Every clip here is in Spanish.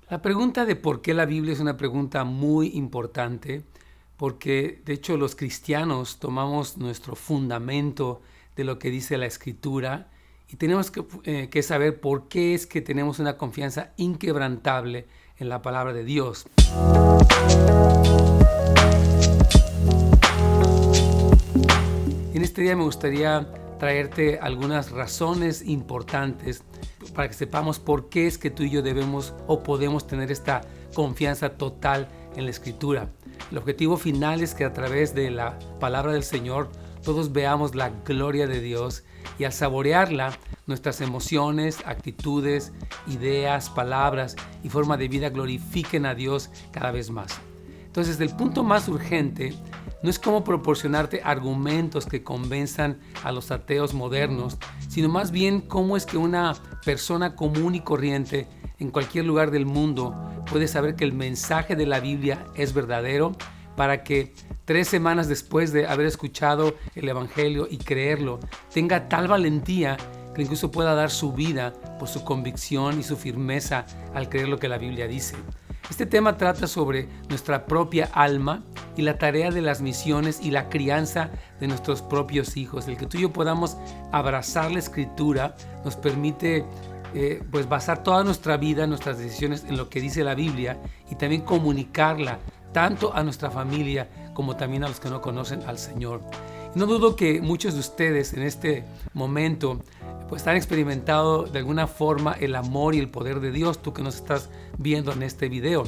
La pregunta de por qué la Biblia es una pregunta muy importante, porque de hecho los cristianos tomamos nuestro fundamento de lo que dice la Escritura y tenemos que saber por qué es que tenemos una confianza inquebrantable en la palabra de Dios. En este día me gustaría traerte algunas razones importantes para que sepamos por qué es que tú y yo debemos o podemos tener esta confianza total en la Escritura. El objetivo final es que a través de la palabra del Señor todos veamos la gloria de Dios y al saborearla, nuestras emociones, actitudes, ideas, palabras y forma de vida glorifiquen a Dios cada vez más. Entonces, el punto más urgente no es cómo proporcionarte argumentos que convenzan a los ateos modernos, sino más bien cómo es que una persona común y corriente en cualquier lugar del mundo puede saber que el mensaje de la Biblia es verdadero, para que 3 semanas después de haber escuchado el Evangelio y creerlo, tenga tal valentía que incluso pueda dar su vida por su convicción y su firmeza al creer lo que la Biblia dice. Este tema trata sobre nuestra propia alma y la tarea de las misiones y la crianza de nuestros propios hijos. El que tú y yo podamos abrazar la Escritura nos permite basar toda nuestra vida, nuestras decisiones en lo que dice la Biblia y también comunicarla tanto a nuestra familia como también a los que no conocen al Señor. Y no dudo que muchos de ustedes en este momento pues han experimentado de alguna forma el amor y el poder de Dios, tú que nos estás viendo en este video.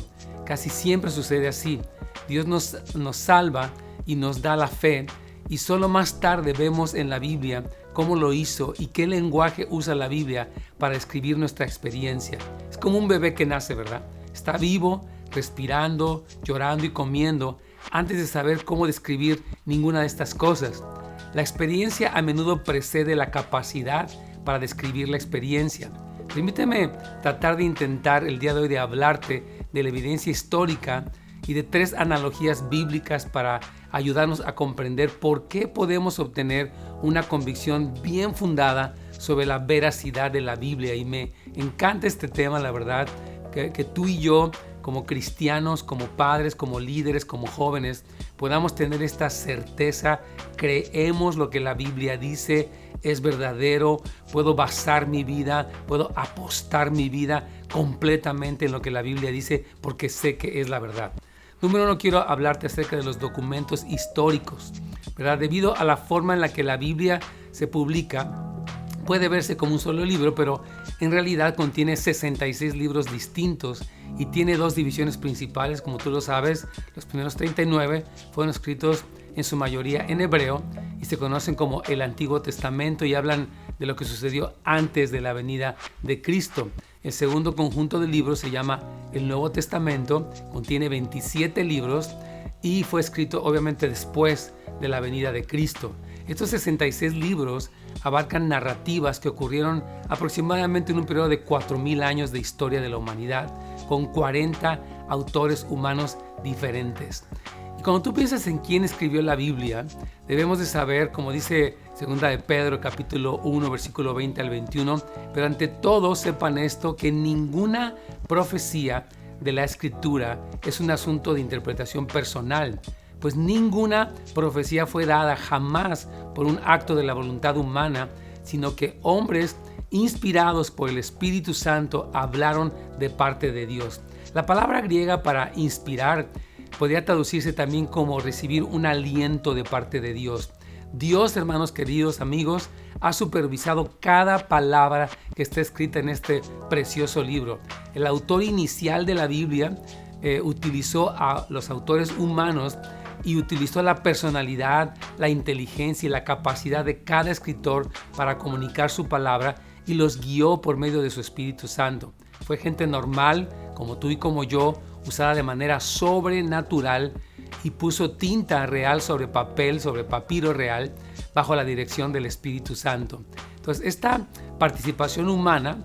Casi siempre sucede así. Dios nos salva y nos da la fe, y solo más tarde vemos en la Biblia cómo lo hizo y qué lenguaje usa la Biblia para describir nuestra experiencia. Es como un bebé que nace, ¿verdad? Está vivo, respirando, llorando y comiendo antes de saber cómo describir ninguna de estas cosas. La experiencia a menudo precede la capacidad para describir la experiencia. Permíteme tratar de intentar el día de hoy de hablarte de la evidencia histórica y de 3 analogías bíblicas para ayudarnos a comprender por qué podemos obtener una convicción bien fundada sobre la veracidad de la Biblia. Y me encanta este tema, la verdad, que tú y yo, como cristianos, como padres, como líderes, como jóvenes, podamos tener esta certeza. Creemos lo que la Biblia dice, es verdadero, puedo basar mi vida, puedo apostar mi vida completamente en lo que la Biblia dice porque sé que es la verdad. Número 1, quiero hablarte acerca de los documentos históricos, ¿verdad? Debido a la forma en la que la Biblia se publica, puede verse como un solo libro, pero en realidad contiene 66 libros distintos y tiene 2 divisiones principales, como tú lo sabes. Los primeros 39 fueron escritos en su mayoría en hebreo y se conocen como el Antiguo Testamento y hablan de lo que sucedió antes de la venida de Cristo. El segundo conjunto de libros se llama el Nuevo Testamento, contiene 27 libros y fue escrito obviamente después de la venida de Cristo. Estos 66 libros abarcan narrativas que ocurrieron aproximadamente en un periodo de 4,000 años de historia de la humanidad, con 40 autores humanos diferentes. Y cuando tú piensas en quién escribió la Biblia, debemos de saber, como dice 2 de Pedro, capítulo 1, versículo 20 al 21, pero ante todo sepan esto, que ninguna profecía de la Escritura es un asunto de interpretación personal, pues ninguna profecía fue dada jamás por un acto de la voluntad humana, sino que hombres inspirados por el Espíritu Santo hablaron de parte de Dios. La palabra griega para inspirar podría traducirse también como recibir un aliento de parte de Dios. Dios, hermanos queridos, amigos, ha supervisado cada palabra que está escrita en este precioso libro. El autor inicial de la Biblia utilizó a los autores humanos y utilizó la personalidad, la inteligencia y la capacidad de cada escritor para comunicar su palabra y los guió por medio de su Espíritu Santo. Fue gente normal, como tú y como yo, usada de manera sobrenatural, y puso tinta real sobre papel, sobre papiro real, bajo la dirección del Espíritu Santo. Entonces, esta participación humana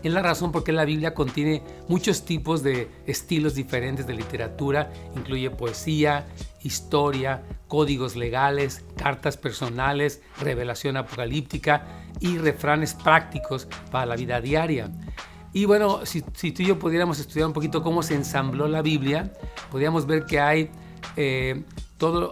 es la razón por qué la Biblia contiene muchos tipos de estilos diferentes de literatura. Incluye poesía, historia, códigos legales, cartas personales, revelación apocalíptica y refranes prácticos para la vida diaria. Y bueno, si tú y yo pudiéramos estudiar un poquito cómo se ensambló la Biblia, podríamos ver que hay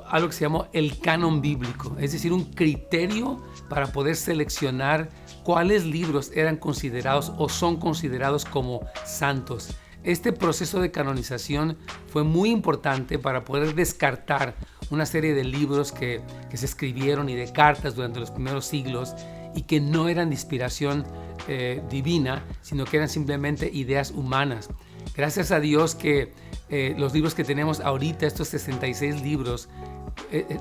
algo que se llamó el canon bíblico, es decir, un criterio para poder seleccionar cuáles libros eran considerados o son considerados como santos. Este proceso de canonización fue muy importante para poder descartar una serie de libros que se escribieron y de cartas durante los primeros siglos y que no eran de inspiración divina, sino que eran simplemente ideas humanas. Gracias a Dios que los libros que tenemos ahorita, estos 66 libros,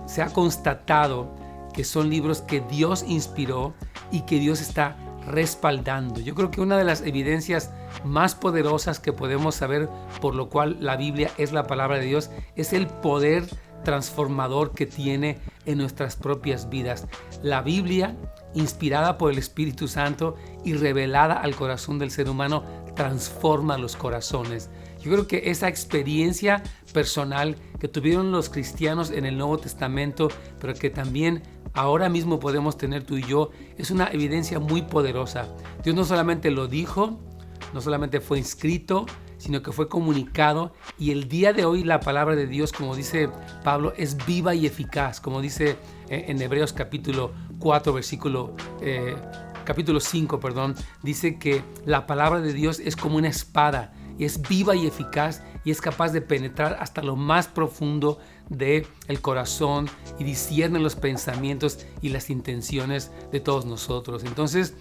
se ha constatado que son libros que Dios inspiró y que Dios está respaldando. Yo creo que una de las evidencias más poderosas que podemos saber por lo cual la Biblia es la palabra de Dios es el poder transformador que tiene en nuestras propias vidas. La Biblia, inspirada por el Espíritu Santo y revelada al corazón del ser humano, transforma los corazones. Yo creo que esa experiencia personal que tuvieron los cristianos en el Nuevo Testamento, pero que también ahora mismo podemos tener tú y yo, es una evidencia muy poderosa. Dios no solamente lo dijo, no solamente fue escrito, sino que fue comunicado, y el día de hoy la palabra de Dios, como dice Pablo, es viva y eficaz, como dice en Hebreos capítulo 5, dice que la palabra de Dios es como una espada, y es viva y eficaz, y es capaz de penetrar hasta lo más profundo del corazón y discierne los pensamientos y las intenciones de todos nosotros. Entonces,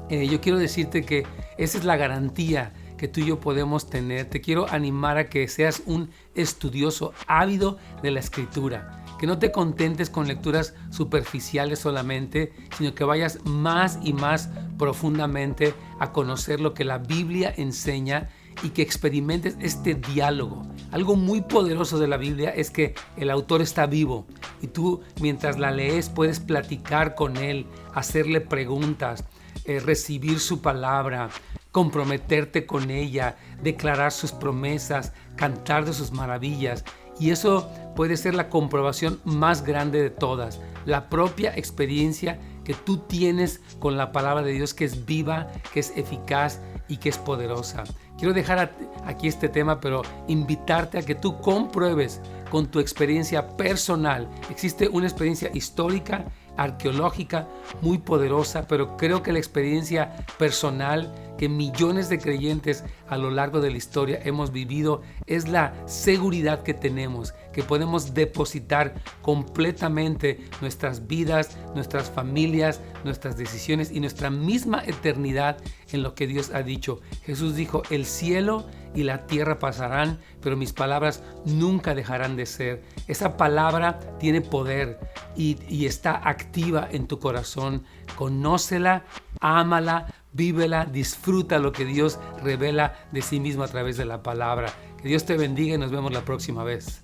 yo quiero decirte que esa es la garantía que tú y yo podemos tener. Te quiero animar a que seas un estudioso ávido de la Escritura, que no te contentes con lecturas superficiales solamente, sino que vayas más y más profundamente a conocer lo que la Biblia enseña y que experimentes este diálogo. Algo muy poderoso de la Biblia es que el autor está vivo y tú, mientras la lees, puedes platicar con él, hacerle preguntas, recibir su palabra, comprometerte con ella, declarar sus promesas, cantar de sus maravillas. Y eso puede ser la comprobación más grande de todas, la propia experiencia que tú tienes con la palabra de Dios, que es viva, que es eficaz y que es poderosa. Quiero dejar aquí este tema, pero invitarte a que tú compruebes con tu experiencia personal. Existe una experiencia histórica, arqueológica, muy poderosa, pero creo que la experiencia personal que millones de creyentes a lo largo de la historia hemos vivido es la seguridad que tenemos, que podemos depositar completamente nuestras vidas, nuestras familias, nuestras decisiones y nuestra misma eternidad en lo que Dios ha dicho. Jesús dijo: el cielo y la tierra pasarán, pero mis palabras nunca dejarán de ser. Esa palabra tiene poder y está activa en tu corazón. Conócela, ámala, vívela, disfruta lo que Dios revela de sí mismo a través de la palabra. Que Dios te bendiga y nos vemos la próxima vez.